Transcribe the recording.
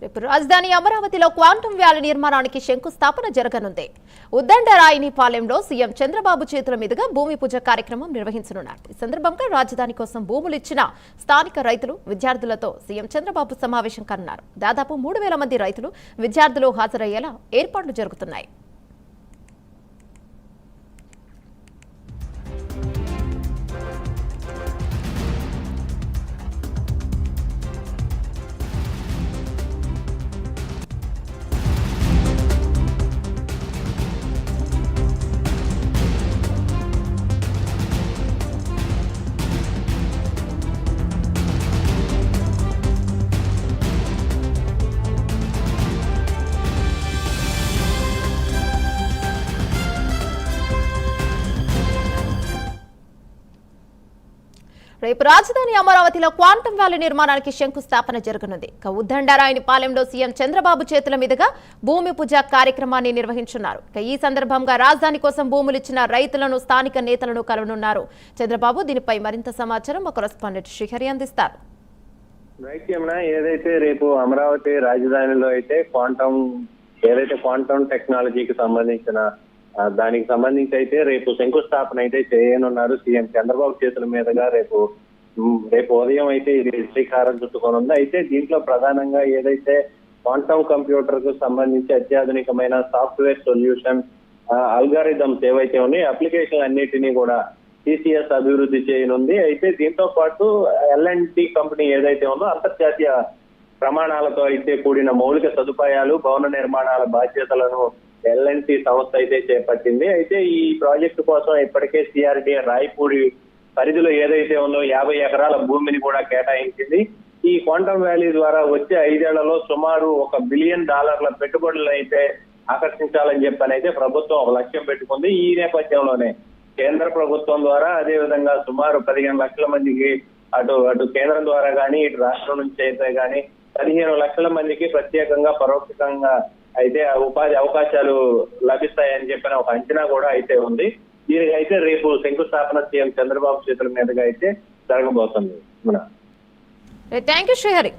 రేపు రాజధాని అమరావతిలో క్వాంటమ్ వ్యాలీ నిర్మాణానికి శంకుస్థాపన జరగనుంది. ఉద్దండరాయనిపాలెంలో సీఎం చంద్రబాబు చేతుల మీదుగా భూమి పూజ కార్యక్రమం నిర్వహించనున్నారు. ఈ సందర్భంగా రాజధాని కోసం భూములు ఇచ్చిన స్థానిక రైతులు, విద్యార్థులతో సీఎం చంద్రబాబు సమావేశం కానున్నారు. దాదాపు 3,000 మంది రైతులు, విద్యార్థులు హాజరయ్యేలా ఏర్పాట్లు జరుగుతున్నాయి. రేపు రాజధాని అమరావతిలో క్వాంటమ్ వ్యాలీ నిర్మాణానికి శంకుస్థాపన జరగనుంది. ఉద్దండరాయనిపాలెంలో సీఎం చంద్రబాబు చేతుల మీదుగా భూమి పూజ కార్యక్రమాన్ని నిర్వహించున్నారు. ఈ సందర్భంగా రాజధాని కోసం భూములు ఇచ్చిన రైతులను, స్థానిక నేతలను కలవనున్నారు చంద్రబాబు. దీనిపై మరింత సమాచారం మా కరెస్పాండెంట్ శ్రీహరి అందిస్తారు. ఏదైతే రేపు అమరావతి రాజధానిలో అయితే క్వాంటమ్ టెక్నాలజీకి సంబంధించిన దానికి సంబంధించి అయితే రేపు శంకుస్థాపన అయితే చేయనున్నారు సీఎం చంద్రబాబు చేతుల మీదుగా. రేపు ఉదయం అయితే ఇది శ్రీకారం చుట్టుకోనుంది. అయితే దీంట్లో ప్రధానంగా ఏదైతే క్వాంటమ్ కంప్యూటర్ కు సంబంధించి అత్యాధునికమైన సాఫ్ట్వేర్ సొల్యూషన్ అల్గారిథమ్స్ ఏవైతే ఉన్నాయో అప్లికేషన్ అన్నిటినీ కూడా టీసీఎస్ అభివృద్ధి చేయనుంది. అయితే దీంతో పాటు L&T కంపెనీ ఏదైతే ఉందో అంతర్జాతీయ ప్రమాణాలతో అయితే కూడిన మౌలిక సదుపాయాలు, భవన నిర్మాణాల బాధ్యతలను L&T సంస్థ అయితే చేపట్టింది. అయితే ఈ ప్రాజెక్టు కోసం ఇప్పటికే CRDA రాయపూడి పరిధిలో ఏదైతే ఉందో 50 ఎకరాల భూమిని కూడా కేటాయించింది. ఈ క్వాంటమ్ వ్యాలీ ద్వారా వచ్చే 5 ఏళ్లలో సుమారు $1 బిలియన్ పెట్టుబడులను అయితే ఆకర్షించాలని చెప్పనైతే ప్రభుత్వం ఒక లక్ష్యం పెట్టుకుంది. ఈ నేపథ్యంలోనే కేంద్ర ప్రభుత్వం ద్వారా అదే విధంగా సుమారు 15 లక్షల మందికి అటు కేంద్రం ద్వారా కానీ ఇటు రాష్ట్రం నుంచి అయితే కానీ 15 లక్షల మందికి ప్రత్యేకంగా పరోక్షంగా అయితే ఉపాధి అవకాశాలు లభిస్తాయని చెప్పిన ఒక అంచనా కూడా అయితే ఉంది. దీనికి అయితే రేపు శంకుస్థాపన సీఎం చంద్రబాబు చేతుల మీదుగా అయితే జరగబోతుంది. Thank you Srihari.